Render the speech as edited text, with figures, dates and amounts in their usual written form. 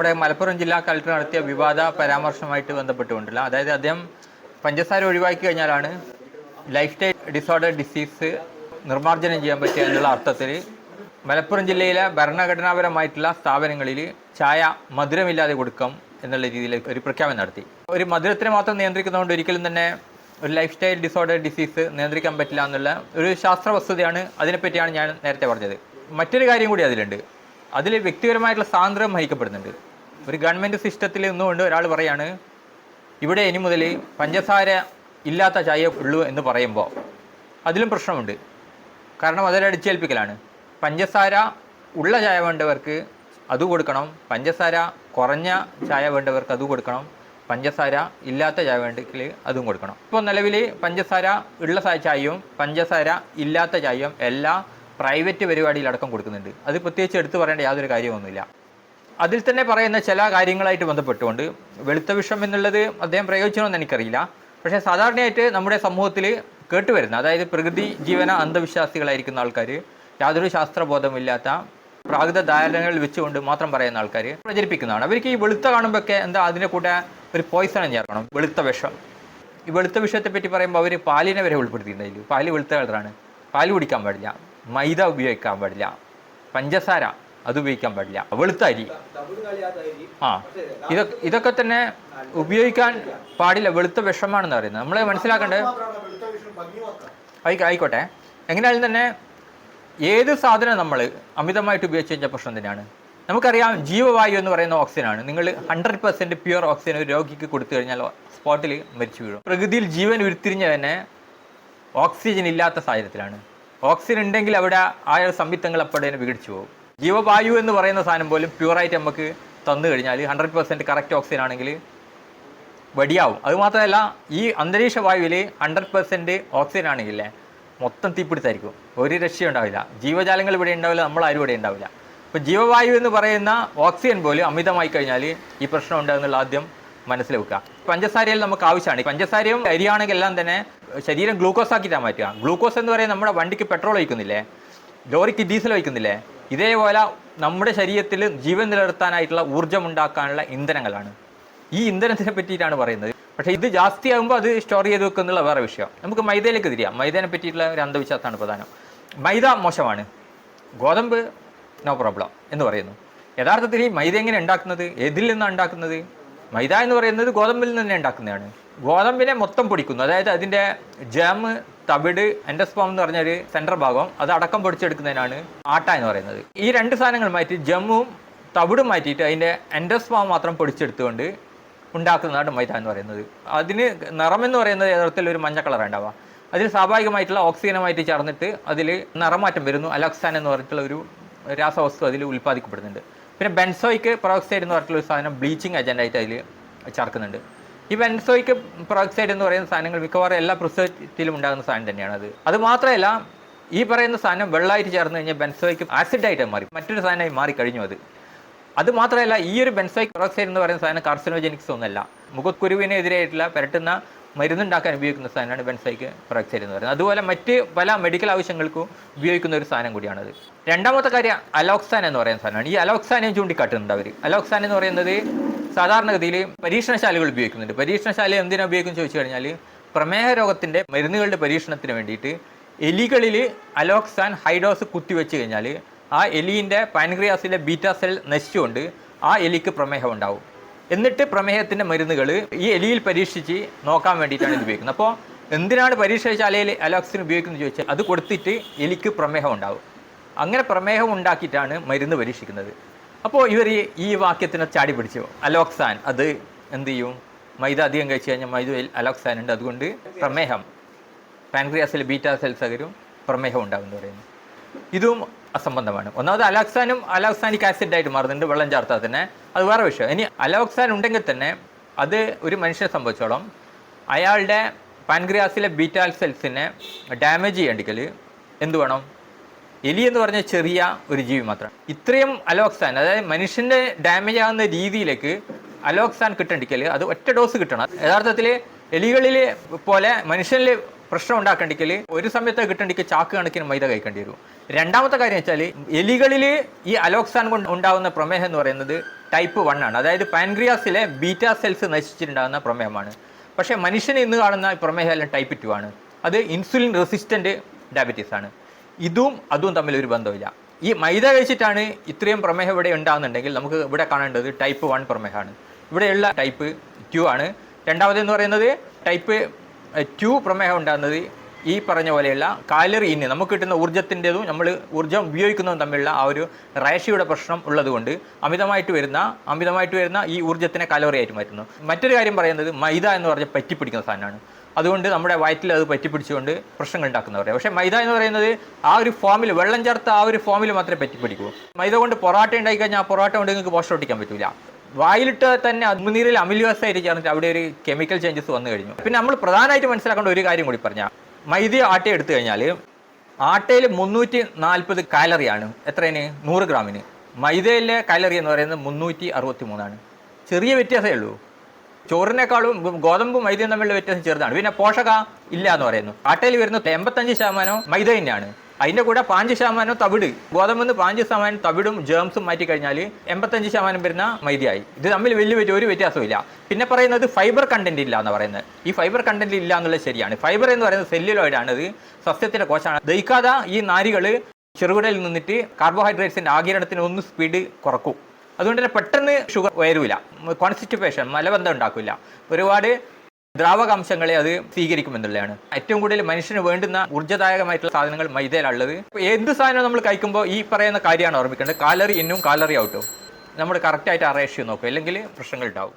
നമ്മുടെ മലപ്പുറം ജില്ലാ കളക്ടർ നടത്തിയ വിവാദ പരാമർശവുമായിട്ട് ബന്ധപ്പെട്ടുകൊണ്ടില്ല. അതായത് അദ്ദേഹം പഞ്ചസാര ഒഴിവാക്കി കഴിഞ്ഞാലാണ് ലൈഫ് സ്റ്റൈൽ ഡിസോർഡർ ഡിസീസ് നിർമ്മാർജ്ജനം ചെയ്യാൻ പറ്റുക എന്നുള്ള അർത്ഥത്തിൽ മലപ്പുറം ജില്ലയിലെ ഭരണഘടനാപരമായിട്ടുള്ള സ്ഥാപനങ്ങളിൽ ചായ മധുരമില്ലാതെ കൊടുക്കാം എന്നുള്ള രീതിയിൽ ഒരു പ്രഖ്യാപനം നടത്തി. ഒരു മധുരത്തിനെ മാത്രം നിയന്ത്രിക്കുന്നതുകൊണ്ട് ഒരിക്കലും തന്നെ ഒരു ലൈഫ് സ്റ്റൈൽ ഡിസോർഡർ ഡിസീസ് നിയന്ത്രിക്കാൻ പറ്റില്ല എന്നുള്ള ഒരു ശാസ്ത്ര വസ്തുതയാണ്. അതിനെപ്പറ്റിയാണ് ഞാൻ നേരത്തെ പറഞ്ഞത്. മറ്റൊരു കാര്യം കൂടി അതിലുണ്ട്. അതിൽ വ്യക്തിപരമായിട്ടുള്ള സ്വാതന്ത്ര്യം വഹിക്കപ്പെടുന്നുണ്ട്. ഒരു ഗവൺമെൻറ് സിസ്റ്റത്തിൽ നിന്നുകൊണ്ട് ഒരാൾ പറയാണ് ഇവിടെ ഇനി മുതൽ പഞ്ചസാര ഇല്ലാത്ത ചായ ഉള്ളൂ എന്ന് പറയുമ്പോൾ അതിലും പ്രശ്നമുണ്ട്. കാരണം അതൊരു അടിച്ചേൽപ്പിക്കലാണ്. പഞ്ചസാര ഉള്ള ചായ വേണ്ടവർക്ക് അത് കൊടുക്കണം, പഞ്ചസാര കുറഞ്ഞ ചായ വേണ്ടവർക്ക് അത് കൊടുക്കണം, പഞ്ചസാര ഇല്ലാത്ത ചായ വേണ്ടെങ്കിൽ അതും കൊടുക്കണം. ഇപ്പോൾ നിലവിൽ പഞ്ചസാര ഉള്ള ചായയും പഞ്ചസാര ഇല്ലാത്ത ചായയും എല്ലാ പ്രൈവറ്റ് പരിപാടിയിലടക്കം കൊടുക്കുന്നുണ്ട്. അത് പ്രത്യേകിച്ച് എടുത്തു പറയേണ്ട യാതൊരു കാര്യമൊന്നുമില്ല. അതിൽ തന്നെ പറയുന്ന ചില കാര്യങ്ങളായിട്ട് ബന്ധപ്പെട്ടുകൊണ്ട് വെളുത്ത വിഷം എന്നുള്ളത് അദ്ദേഹം പ്രയോഗിച്ചണമെന്ന് എനിക്കറിയില്ല. പക്ഷേ സാധാരണയായിട്ട് നമ്മുടെ സമൂഹത്തിൽ കേട്ടുവരുന്ന, അതായത് പ്രകൃതി ജീവന അന്ധവിശ്വാസികളായിരിക്കുന്ന ആൾക്കാർ, യാതൊരു ശാസ്ത്രബോധമില്ലാത്ത പ്രാകൃത ധാരണകൾ വെച്ചുകൊണ്ട് മാത്രം പറയുന്ന ആൾക്കാർ പ്രചരിപ്പിക്കുന്നതാണ്. അവർക്ക് ഈ വെളുത്ത കാണുമ്പോഴൊക്കെ എന്താ അതിനെ കൂടെ ഒരു പോയിസൺ ചേർക്കണം, വെളുത്ത വിഷം. ഈ വെളുത്ത വിഷത്തെ പറ്റി പറയുമ്പോൾ അവർ പാലിനെ വരെ ഉൾപ്പെടുത്തിയിട്ടുണ്ടായില്ല. പാല് വെളുത്ത കളറാണ്, പാല് കുടിക്കാൻ പാടില്ല, മൈദ ഉപയോഗിക്കാൻ പാടില്ല, പഞ്ചസാര അത് ഉപയോഗിക്കാൻ പാടില്ല, വെളുത്ത അരി ഇതൊക്കെ തന്നെ ഉപയോഗിക്കാൻ പാടില്ല, വെളുത്ത വിഷമാണെന്ന് പറയുന്നത്. നമ്മൾ മനസ്സിലാക്കേണ്ടത് ആയിക്കോട്ടെ. എങ്ങനെയായാലും തന്നെ ഏത് സാധനം നമ്മൾ അമിതമായിട്ട് ഉപയോഗിച്ച് കഴിഞ്ഞാൽ പ്രശ്നം തന്നെയാണ്. നമുക്കറിയാം ജീവവായു എന്ന് പറയുന്ന ഓക്സിജനാണ്. നിങ്ങൾ 100% പ്യുവർ ഓക്സിജൻ ഒരു രോഗിക്ക് കൊടുത്തു കഴിഞ്ഞാൽ സ്പോട്ടിൽ മരിച്ചു വീഴും. പ്രകൃതിയിൽ ജീവൻ ഉരുത്തിരിഞ്ഞ തന്നെ ഓക്സിജൻ ഇല്ലാത്ത സാഹചര്യത്തിലാണ്. ഓക്സിജൻ ഉണ്ടെങ്കിൽ അവിടെ ആ സംയുക്തങ്ങൾ അപ്പോഴേ വിഘടിച്ചു പോകും. ജീവവായു എന്ന് പറയുന്ന സാധനം പോലും പ്യുവറായിട്ട് നമുക്ക് തന്നു കഴിഞ്ഞാൽ 100% കറക്റ്റ് ഓക്സിജൻ ആണെങ്കിൽ വടിയാവും. അതുമാത്രമല്ല ഈ അന്തരീക്ഷ വായുവിൽ 100% ഓക്സിജൻ ആണെങ്കിലേ മൊത്തം തീപിടുത്തായിരിക്കും, ഒരു രക്ഷയുണ്ടാവില്ല. ജീവജാലങ്ങൾ ഇവിടെ ഉണ്ടാവില്ല, നമ്മളാരും ഇവിടെ ഉണ്ടാവില്ല. അപ്പോൾ ജീവവായു എന്ന് പറയുന്ന ഓക്സിജൻ പോലും അമിതമായി കഴിഞ്ഞാൽ ഈ പ്രശ്നം ഉണ്ടാകുന്നുള്ള ആദ്യം മനസ്സിൽ വെക്കുക. പഞ്ചസാരയിൽ നമുക്ക് ആവശ്യമാണ്. പഞ്ചസാരയും അരിയാണെങ്കിൽ എല്ലാം തന്നെ ശരീരം ഗ്ലൂക്കോസ് ആക്കിയിട്ടാണ് മാറ്റുക. ഗ്ലൂക്കോസ് എന്ന് പറയുന്നത് നമ്മുടെ വണ്ടിക്ക് പെട്രോൾ ഒഴിക്കുന്നില്ലേ, ലോറിക്ക് ഡീസൽ ഒഴിക്കുന്നില്ലേ, ഇതേപോലെ നമ്മുടെ ശരീരത്തിൽ ജീവൻ നിലനിർത്താനായിട്ടുള്ള ഊർജ്ജം ഉണ്ടാക്കാനുള്ള ഇന്ധനങ്ങളാണ്. ഈ ഇന്ധനത്തിനെ പറ്റിയിട്ടാണ് പറയുന്നത്. പക്ഷേ ഇത് ജാസ്തിയാകുമ്പോൾ അത് സ്റ്റോർ ചെയ്ത് വെക്കുന്നുള്ള വേറെ വിഷയം. നമുക്ക് മൈദയിലേക്ക് തിരിയാം. മൈദേനെ പറ്റിയിട്ടുള്ള ഒരു അന്ധവിശ്വാസമാണ് പ്രധാനം. മൈദ മോശമാണ്, ഗോതമ്പ് നോ പ്രോബ്ലം എന്ന് പറയുന്നു. യഥാർത്ഥത്തിൽ ഈ മൈദ എങ്ങനെ ഉണ്ടാക്കുന്നത്, ഏതിൽ നിന്നാണ് ഉണ്ടാക്കുന്നത്? മൈദ എന്ന് പറയുന്നത് ഗോതമ്പിൽ നിന്ന് തന്നെ ഉണ്ടാക്കുന്നതാണ്. ഗോതമ്പിനെ മൊത്തം പൊടിക്കുന്നു, അതായത് അതിൻ്റെ ജാം, തവിട്, എൻഡോസ്പേം എന്ന് പറഞ്ഞൊരു സെൻട്രൽ ഭാഗം അത് അടക്കം പൊടിച്ചെടുക്കുന്നതിനാണ് ആട്ട എന്ന് പറയുന്നത്. ഈ രണ്ട് സാധനങ്ങൾ മാറ്റി ജമ്മും തവിടും മാറ്റിയിട്ട് അതിൻ്റെ എൻഡോസ്പേം മാത്രം പൊടിച്ചെടുത്തുകൊണ്ട് ഉണ്ടാക്കുന്നതാണ് മൈദ എന്ന് പറയുന്നത്. അതിന് നിറമെന്ന് പറയുന്നത് യഥാർത്ഥത്തിൽ ഒരു മഞ്ഞ കളർ ഉണ്ടാവുക. അതിൽ സ്വാഭാവികമായിട്ടുള്ള ഓക്സിജനുമായിട്ട് ചേർന്നിട്ട് അതിൽ നിറമാറ്റം വരുന്നു. അലോക്സാൻ എന്ന് പറഞ്ഞിട്ടുള്ള ഒരു രാസവസ്തു അതിൽ ഉൽപ്പാദിക്കപ്പെടുന്നുണ്ട്. പിന്നെ ബെൻസോയിക് പെറോക്സൈഡ് എന്ന് പറഞ്ഞിട്ടുള്ള ഒരു സാധനം ബ്ലീച്ചിങ് ഏജൻ്റായിട്ട് അതിൽ ചേർക്കുന്നുണ്ട്. ഈ ബെൻസോയിക് പെറോക്സൈഡ് എന്ന് പറയുന്ന സാധനങ്ങൾ മിക്കവാറും എല്ലാ പ്രിസർവേറ്റീവിലും ഉണ്ടാകുന്ന സാധനം തന്നെയാണത്. അത് മാത്രമല്ല ഈ പറയുന്ന സാധനം വെള്ളമായിട്ട് ചേർന്ന് കഴിഞ്ഞാൽ ബെൻസോയിക് ആസിഡായിട്ട് മാറി മറ്റൊരു സാധനമായി മാറിക്കഴിഞ്ഞു. അത് മാത്രമല്ല ഈ ഒരു ബെൻസോയിക് പെറോക്സൈഡ് എന്ന് പറയുന്ന സാധനം കാർസിനോജനിക്സ് ഒന്നല്ല. മുഖക്കുരുവിനെതിരായിട്ടുള്ള പരട്ടുന്ന മരുന്നുണ്ടാക്കാൻ ഉപയോഗിക്കുന്ന സാധനമാണ് ബെൻസോയിക് പെറോക്സൈഡ് എന്ന് പറയുന്നത്. അതുപോലെ മറ്റ് പല മെഡിക്കൽ ആവശ്യങ്ങൾക്കും ഉപയോഗിക്കുന്ന ഒരു സാധനം കൂടിയാണത്. രണ്ടാമത്തെ കാര്യം അലോക്സാൻ എന്ന് പറയുന്ന സാധനമാണ്. ഈ അലോക്സാനെ ചൂണ്ടിക്കാട്ടുന്നുണ്ട് അവർ. അലോക്സാൻ എന്ന് പറയുന്നത് സാധാരണഗതിയിൽ പരീക്ഷണശാലകൾ ഉപയോഗിക്കുന്നുണ്ട്. പരീക്ഷണശാല എന്തിനാണ് ഉപയോഗിക്കുന്നത് ചോദിച്ചു കഴിഞ്ഞാൽ പ്രമേഹ രോഗത്തിൻ്റെ മരുന്നുകളുടെ പരീക്ഷണത്തിന് വേണ്ടിയിട്ട് എലികളിൽ അലോക്സാൻ ഹൈഡോസ് കുത്തിവെച്ച് കഴിഞ്ഞാൽ ആ എലിൻ്റെ പാൻക്രിയാസിലെ ബീറ്റാ സെൽ നശിച്ചുകൊണ്ട് ആ എലിക്ക് പ്രമേഹം ഉണ്ടാവും. എന്നിട്ട് പ്രമേഹത്തിൻ്റെ മരുന്നുകൾ ഈ എലിയിൽ പരീക്ഷിച്ച് നോക്കാൻ വേണ്ടിയിട്ടാണ് ഇത് ഉപയോഗിക്കുന്നത്. അപ്പോൾ എന്തിനാണ് പരീക്ഷണശാലയിൽ അലോക്സിൻ ഉപയോഗിക്കുന്നത് ചോദിച്ചാൽ അത് കൊടുത്തിട്ട് എലിക്ക് പ്രമേഹം ഉണ്ടാവും. അങ്ങനെ പ്രമേഹം ഉണ്ടാക്കിയിട്ടാണ് മരുന്ന് പരീക്ഷിക്കുന്നത്. അപ്പോൾ ഇവർ ഈ വാക്യത്തിനെ ചാടി പിടിച്ചു. അലോക്സാൻ അത് എന്ത് ചെയ്യും, മൈദ അധികം കഴിച്ചു കഴിഞ്ഞാൽ മൈദയിൽ അലോക്സാൻ ഉണ്ട്, അതുകൊണ്ട് പ്രമേഹം പാൻക്രിയാസിലെ ബീറ്റാ സെൽസ് അകരും പ്രമേഹം ഉണ്ടാവും എന്ന് പറയുന്നു. ഇതും അസംബന്ധമാണ്. ഒന്നാമത് അലോക്സാനിക് ആസിഡായിട്ട് മാറുന്നുണ്ട് വെള്ളം ചേർത്താൽ തന്നെ, അത് വേറെ വിഷയം. ഇനി അലോക്സാൻ ഉണ്ടെങ്കിൽ തന്നെ അത് ഒരു മനുഷ്യനെ സംബന്ധിച്ചോളം അയാളുടെ പാൻക്രിയാസിലെ ബീറ്റാ സെൽസിനെ ഡാമേജ് ചെയ്യണ്ടെങ്കിൽ എന്ത് വേണം? എലി എന്ന് പറഞ്ഞ ചെറിയ ഒരു ജീവി മാത്രം. ഇത്രയും അലോക്സാൻ, അതായത് മനുഷ്യൻ്റെ ഡാമേജ് ആകുന്ന രീതിയിലേക്ക് അലോക്സാൻ കിട്ടണ്ടെങ്കിൽ അത് ഒറ്റ ഡോസ് കിട്ടണം. യഥാർത്ഥത്തിൽ എലികളിൽ പോലെ മനുഷ്യനിൽ പ്രശ്നം ഉണ്ടാക്കണ്ടെങ്കിൽ ഒരു സമയത്ത് കിട്ടണ്ടെങ്കിൽ ചാക്ക് കണക്കിന് മൈദ കഴിക്കേണ്ടി വരും. രണ്ടാമത്തെ കാര്യം വെച്ചാൽ എലികളിൽ ഈ അലോക്സാൻ കൊണ്ട് ഉണ്ടാകുന്ന പ്രമേഹം എന്ന് പറയുന്നത് ടൈപ്പ് 1 ആണ്. അതായത് പാൻക്രിയാസിലെ ബീറ്റാ സെൽസ് നശിച്ചിട്ടുണ്ടാകുന്ന പ്രമേഹമാണ്. പക്ഷേ മനുഷ്യന് ഇന്ന് കാണുന്ന പ്രമേഹം എല്ലാം ടൈപ്പ് 2 ആണ്. അത് ഇൻസുലിൻ റെസിസ്റ്റൻറ്റ് ഡയബറ്റീസ് ആണ്. അതും തമ്മിൽ ഒരു ബന്ധമില്ല. ഈ മൈദ കഴിച്ചിട്ടാണ് ഇത്രയും പ്രമേഹം ഇവിടെ ഉണ്ടാകുന്നുണ്ടെങ്കിൽ നമുക്ക് ഇവിടെ കാണേണ്ടത് ടൈപ്പ് 1 പ്രമേഹമാണ്. ഇവിടെയുള്ള ടൈപ്പ് 2 ആണ്. രണ്ടാമതെന്ന് പറയുന്നത് ടൈപ്പ് 2 പ്രമേഹം ഉണ്ടാകുന്നത് ഈ പറഞ്ഞ പോലെയുള്ള കാലറി ഇന്ന് നമുക്ക് കിട്ടുന്ന ഊർജ്ജത്തിൻ്റെതും നമ്മൾ ഊർജ്ജം ഉപയോഗിക്കുന്നതും തമ്മിലുള്ള ആ ഒരു റേഷ്യോയുടെ പ്രശ്നം ഉള്ളതുകൊണ്ട് അമിതമായിട്ട് വരുന്ന ഈ ഊർജ്ജത്തിനെ കലോറി ആയിട്ട് മാറ്റുന്നു. മറ്റൊരു കാര്യം പറയുന്നത് മൈദ എന്ന് പറഞ്ഞാൽ പറ്റിപ്പിടിക്കുന്ന സാധനമാണ്. അതുകൊണ്ട് നമ്മുടെ വയറ്റിൽ അത് പറ്റിപ്പിടിച്ചുകൊണ്ട് പ്രശ്നങ്ങൾ ഉണ്ടാക്കുന്നവരെ. പക്ഷേ മൈദ എന്ന് പറയുന്നത് ആ ഒരു ഫോമിൽ വെള്ളം ചേർത്ത ആ ഒരു ഫോമിൽ മാത്രമേ പറ്റിപ്പിടിക്കൂ. മൈദ കൊണ്ട് പൊറോട്ട ഉണ്ടാക്കി കഴിഞ്ഞാൽ ആ പൊറോട്ട കൊണ്ട് നിങ്ങൾക്ക് പോസ്റ്റ് ഒട്ടിക്കാൻ പറ്റില്ല. വായിലിട്ട് തന്നെ ഉമിനീരിൽ അമിലോസായിട്ട് ചേർന്നിട്ട് അവിടെ ഒരു കെമിക്കൽ ചേഞ്ചസ് വന്നു കഴിഞ്ഞു. പിന്നെ നമ്മൾ പ്രധാനമായിട്ട് മനസ്സിലാക്കേണ്ട ഒരു കാര്യം കൂടി പറഞ്ഞാൽ, മൈദ ആട്ട എടുത്തു കഴിഞ്ഞാൽ ആട്ടയിൽ 340 കാലറിയാണ്. എത്രയാണ്? 100 ഗ്രാമിന്. മൈദയിലെ കാലറി എന്ന് പറയുന്നത് 363. ചെറിയ വ്യത്യാസമേ ഉള്ളൂ. ചോറിനേക്കാളും ഗോതമ്പും മൈദയും തമ്മിലുള്ള വ്യത്യാസം ചെറുതാണ്. പിന്നെ പോഷക ഇല്ല എന്ന് പറയുന്നു. ആട്ടയിൽ വരുന്ന 85% മൈദ തന്നെയാണ്. അതിൻ്റെ കൂടെ 5% തവിട്. ഗോതമ്പെന്ന് 5% തവിടും ജേംസും മാറ്റി കഴിഞ്ഞാൽ 85% വരുന്ന മൈദയായി. ഇത് തമ്മിൽ ഒരു വ്യത്യാസമില്ല. പിന്നെ പറയുന്നത് ഫൈബർ കണ്ടന്റ് ഇല്ല എന്ന് പറയുന്നത്. ഈ ഫൈബർ കണ്ടന്റ് ഇല്ല എന്നുള്ളത് ശരിയാണ്. ഫൈബർ എന്ന് പറയുന്നത് സെല്ലുലോയിഡാണ്. ഇത് സസ്യത്തിൻ്റെ കോശമാണ്. ദഹിക്കാതെ ഈ നാരുകൾ ചെറുകുടലിൽ നിന്നിട്ട് കാർബോഹൈഡ്രേറ്റ്സിൻ്റെ ആഗിരണത്തിന് ഒന്ന് സ്പീഡ് കുറക്കും. അതുകൊണ്ട് തന്നെ പെട്ടെന്ന് ഷുഗർ ഉയരില്ല, കോൺസ്റ്റിപ്പേഷൻ മലബന്ധം ഉണ്ടാക്കില്ല, ഒരുപാട് ദ്രാവകാംശങ്ങളെ അത് സ്വീകരിക്കുമെന്നുള്ളതാണ്. ഏറ്റവും കൂടുതൽ മനുഷ്യന് വേണ്ടുന്ന ഊർജ്ജദായകമായിട്ടുള്ള സാധനങ്ങൾ മൈദയിലുള്ളത്. എന്ത് സാധനം നമ്മൾ കഴിക്കുമ്പോൾ ഈ പറയുന്ന കാര്യമാണ് ഓർമ്മിക്കേണ്ടത്. കാലറി ഇന്നും കാലറി ഔട്ടും നമ്മൾ കറക്റ്റായിട്ട് ആ റേഷ്യോ നോക്കും, അല്ലെങ്കിൽ പ്രശ്നങ്ങൾ ഉണ്ടാവും.